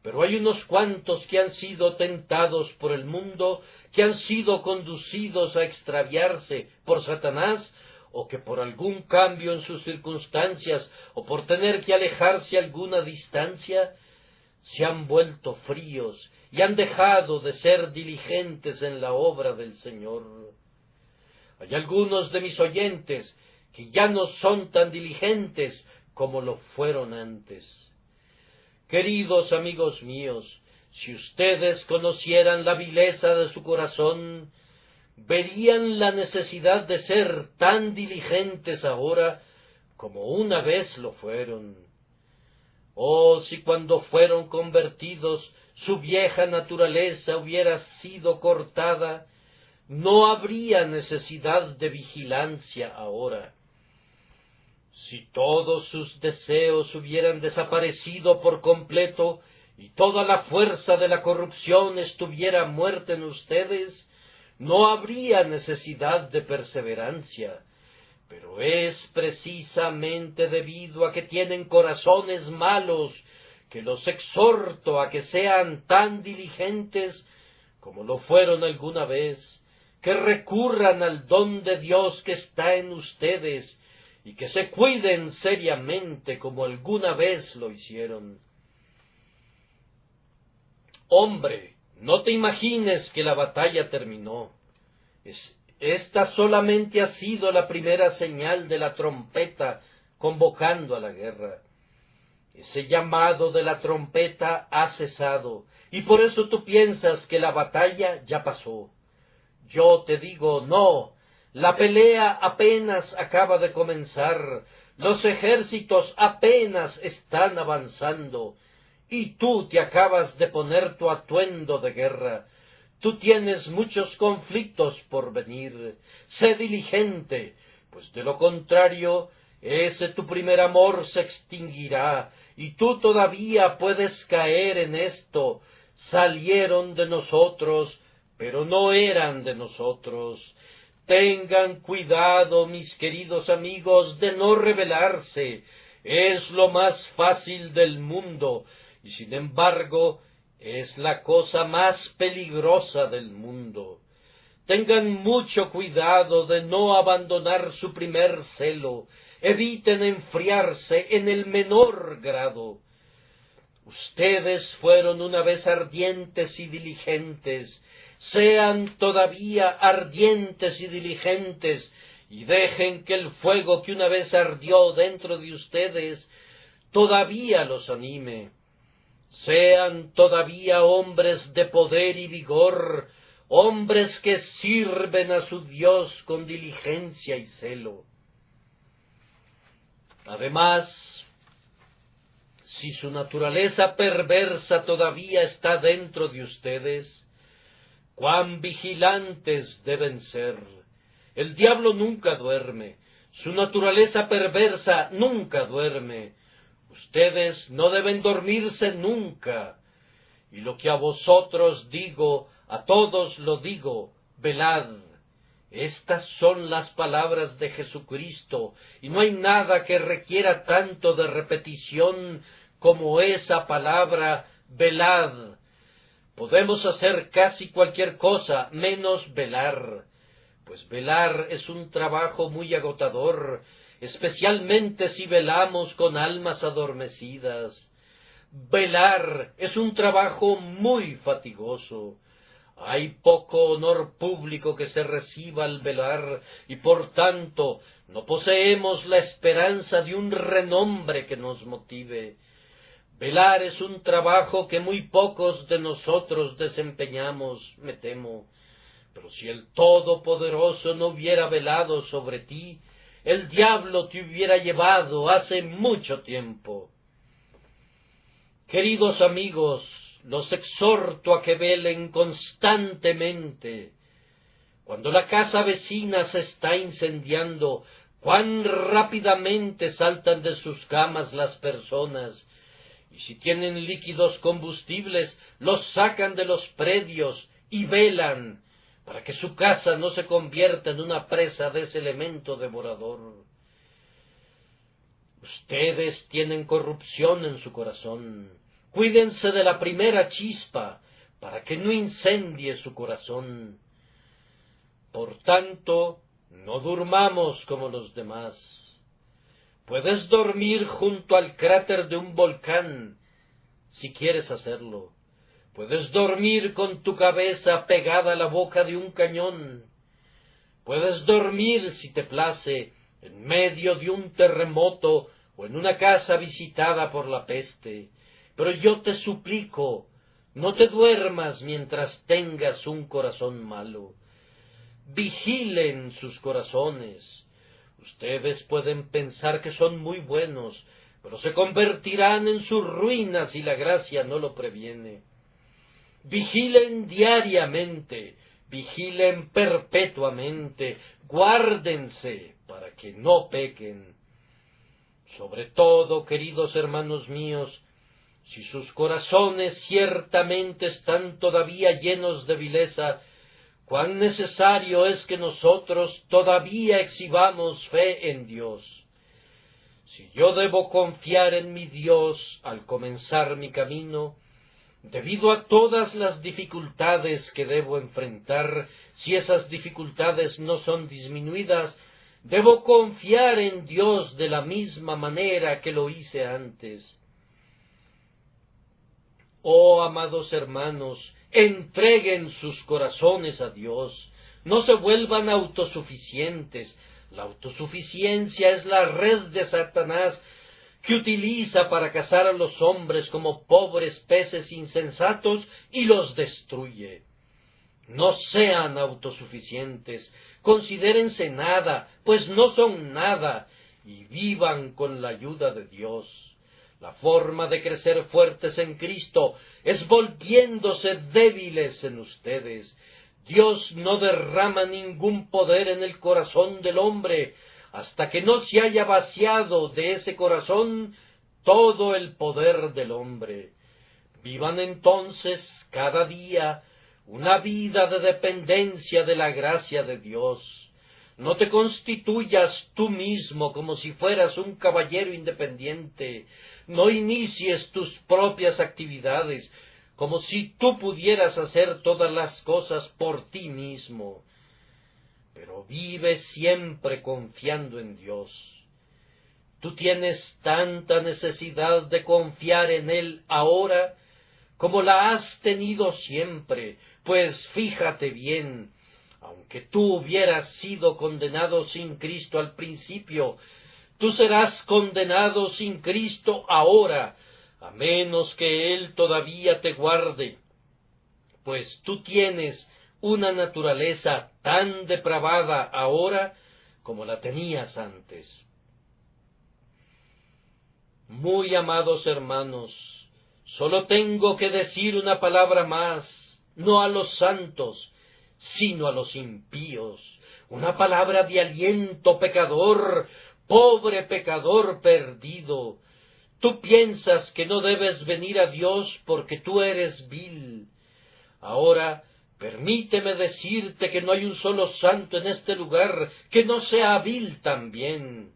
pero hay unos cuantos que han sido tentados por el mundo, que han sido conducidos a extraviarse por Satanás, o que por algún cambio en sus circunstancias, o por tener que alejarse a alguna distancia, se han vuelto fríos y han dejado de ser diligentes en la obra del Señor. Hay algunos de mis oyentes que ya no son tan diligentes como lo fueron antes. Queridos amigos míos, si ustedes conocieran la vileza de su corazón, verían la necesidad de ser tan diligentes ahora como una vez lo fueron. Oh, si cuando fueron convertidos su vieja naturaleza hubiera sido cortada, no habría necesidad de vigilancia ahora. Si todos sus deseos hubieran desaparecido por completo y toda la fuerza de la corrupción estuviera muerta en ustedes, no habría necesidad de perseverancia. Pero es precisamente debido a que tienen corazones malos que los exhorto a que sean tan diligentes como lo fueron alguna vez, que recurran al don de Dios que está en ustedes y que se cuiden seriamente como alguna vez lo hicieron. Hombre, no te imagines que la batalla terminó. Esta solamente ha sido la primera señal de la trompeta convocando a la guerra. Ese llamado de la trompeta ha cesado, y por eso tú piensas que la batalla ya pasó. Yo te digo, no, la pelea apenas acaba de comenzar, los ejércitos apenas están avanzando, y tú te acabas de poner tu atuendo de guerra. Tú tienes muchos conflictos por venir. Sé diligente, pues de lo contrario, ese tu primer amor se extinguirá, y tú todavía puedes caer en esto. Salieron de nosotros, pero no eran de nosotros. Tengan cuidado, mis queridos amigos, de no rebelarse. Es lo más fácil del mundo, y sin embargo, es la cosa más peligrosa del mundo. Tengan mucho cuidado de no abandonar su primer celo. Eviten enfriarse en el menor grado. Ustedes fueron una vez ardientes y diligentes. Sean todavía ardientes y diligentes, y dejen que el fuego que una vez ardió dentro de ustedes todavía los anime. Sean todavía hombres de poder y vigor, hombres que sirven a su Dios con diligencia y celo. Además, si su naturaleza perversa todavía está dentro de ustedes, cuán vigilantes deben ser. El diablo nunca duerme, su naturaleza perversa nunca duerme. Ustedes no deben dormirse nunca. Y lo que a vosotros digo, a todos lo digo, velad. Estas son las palabras de Jesucristo, y no hay nada que requiera tanto de repetición como esa palabra, velad. Podemos hacer casi cualquier cosa, menos velar, pues velar es un trabajo muy agotador, especialmente si velamos con almas adormecidas. Velar es un trabajo muy fatigoso. Hay poco honor público que se reciba al velar, y por tanto no poseemos la esperanza de un renombre que nos motive. Velar es un trabajo que muy pocos de nosotros desempeñamos, me temo. Pero si el Todopoderoso no hubiera velado sobre ti, el diablo te hubiera llevado hace mucho tiempo. Queridos amigos, los exhorto a que velen constantemente. Cuando la casa vecina se está incendiando, cuán rápidamente saltan de sus camas las personas, y si tienen líquidos combustibles, los sacan de los predios y velan, para que su casa no se convierta en una presa de ese elemento devorador. Ustedes tienen corrupción en su corazón. Cuídense de la primera chispa, para que no incendie su corazón. Por tanto, no durmamos como los demás. Puedes dormir junto al cráter de un volcán. si quieres hacerlo. Puedes dormir con tu cabeza pegada a la boca de un cañón. Puedes dormir, si te place, en medio de un terremoto o en una casa visitada por la peste. Pero yo te suplico, no te duermas mientras tengas un corazón malo. Vigilen sus corazones. Ustedes pueden pensar que son muy buenos, pero se convertirán en su ruina si la gracia no lo previene. Vigilen diariamente, vigilen perpetuamente, guárdense para que no pequen. Sobre todo, queridos hermanos míos, si sus corazones ciertamente están todavía llenos de vileza, cuán necesario es que nosotros todavía exhibamos fe en Dios. Si yo debo confiar en mi Dios al comenzar mi camino, debido a todas las dificultades que debo enfrentar, si esas dificultades no son disminuidas, debo confiar en Dios de la misma manera que lo hice antes. Oh, amados hermanos, entreguen sus corazones a Dios, no se vuelvan autosuficientes. La autosuficiencia es la red de Satanás que utiliza para cazar a los hombres como pobres peces insensatos y los destruye. No sean autosuficientes, considérense nada, pues no son nada, y vivan con la ayuda de Dios. La forma de crecer fuertes en Cristo es volviéndose débiles en ustedes. Dios no derrama ningún poder en el corazón del hombre hasta que no se haya vaciado de ese corazón todo el poder del hombre. Vivan entonces cada día una vida de dependencia de la gracia de Dios. No te constituyas tú mismo como si fueras un caballero independiente. No inicies tus propias actividades como si tú pudieras hacer todas las cosas por ti mismo. Pero vive siempre confiando en Dios. Tú tienes tanta necesidad de confiar en Él ahora como la has tenido siempre, pues fíjate bien, aunque tú hubieras sido condenado sin Cristo al principio, tú serás condenado sin Cristo ahora, a menos que Él todavía te guarde, pues tú tienes una naturaleza tan depravada ahora como la tenías antes. Muy amados hermanos, solo tengo que decir una palabra más, no a los santos, sino a los impíos, una palabra de aliento pecador, pobre pecador perdido. Tú piensas que no debes venir a Dios porque tú eres vil. Ahora, permíteme decirte que no hay un solo santo en este lugar que no sea vil también.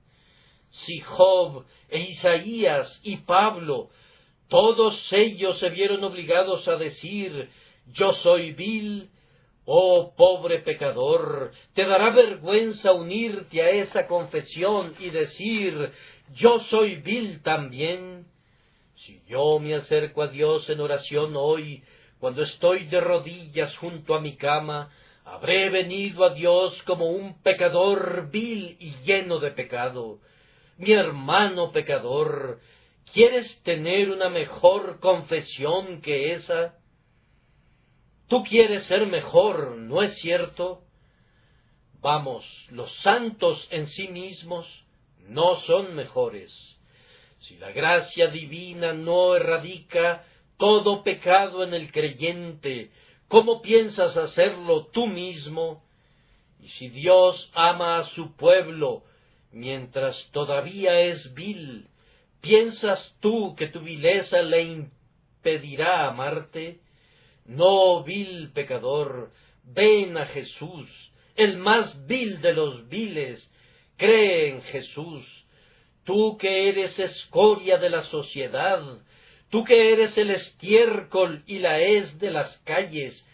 Si Job e Isaías y Pablo, todos ellos se vieron obligados a decir, yo soy vil, oh pobre pecador, te dará vergüenza unirte a esa confesión y decir, yo soy vil también. Si yo me acerco a Dios en oración hoy, cuando estoy de rodillas junto a mi cama, habré venido a Dios como un pecador vil y lleno de pecado. Mi hermano pecador, ¿quieres tener una mejor confesión que esa? Tú quieres ser mejor, ¿no es cierto? Vamos, los santos en sí mismos no son mejores. Si la gracia divina no erradica todo pecado en el creyente, ¿cómo piensas hacerlo tú mismo? Y si Dios ama a su pueblo mientras todavía es vil, ¿piensas tú que tu vileza le impedirá amarte? No, vil pecador, ven a Jesús, el más vil de los viles, cree en Jesús. Tú que eres escoria de la sociedad, tú que eres el estiércol y la hez de las calles,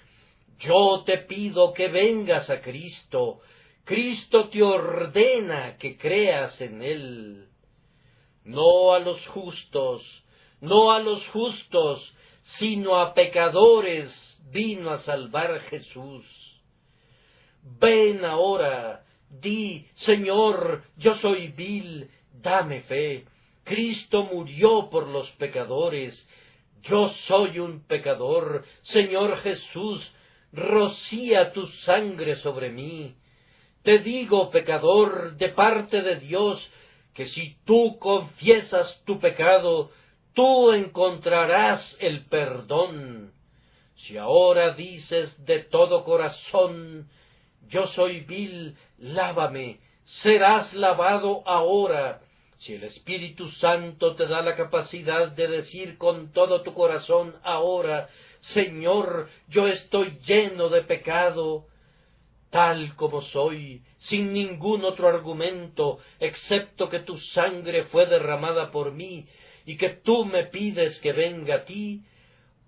yo te pido que vengas a Cristo. Cristo te ordena que creas en Él. No a los justos, no a los justos, sino a pecadores vino a salvar Jesús. Ven ahora, di, Señor, yo soy vil, dame fe. Cristo murió por los pecadores. Yo soy un pecador. Señor Jesús, rocía tu sangre sobre mí. Te digo, pecador, de parte de Dios, que si tú confiesas tu pecado, tú encontrarás el perdón. Si ahora dices de todo corazón, yo soy vil, lávame, serás lavado ahora. Si el Espíritu Santo te da la capacidad de decir con todo tu corazón ahora, Señor, yo estoy lleno de pecado, tal como soy, sin ningún otro argumento, excepto que tu sangre fue derramada por mí, y que tú me pides que venga a ti,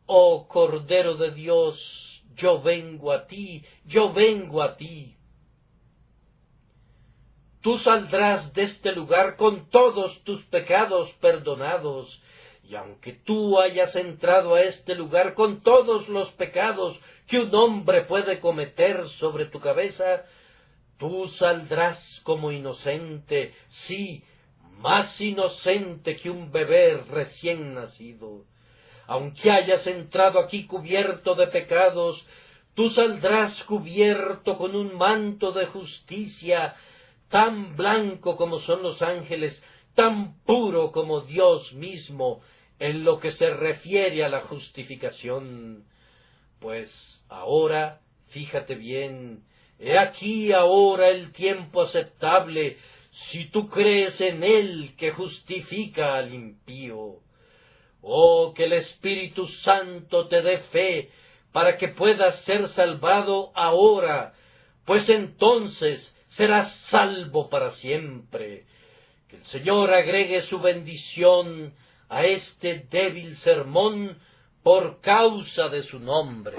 oh Cordero de Dios, yo vengo a ti, yo vengo a ti. Tú saldrás de este lugar con todos tus pecados perdonados, y aunque tú hayas entrado a este lugar con todos los pecados que un hombre puede cometer sobre tu cabeza, tú saldrás como inocente, sí, más inocente que un bebé recién nacido. Aunque hayas entrado aquí cubierto de pecados, tú saldrás cubierto con un manto de justicia, tan blanco como son los ángeles, tan puro como Dios mismo, en lo que se refiere a la justificación. Pues ahora, fíjate bien, he aquí ahora el tiempo aceptable, si tú crees en Él que justifica al impío. Oh, que el Espíritu Santo te dé fe para que puedas ser salvado ahora, pues entonces serás salvo para siempre. Que el Señor agregue su bendición a este débil sermón por causa de su nombre.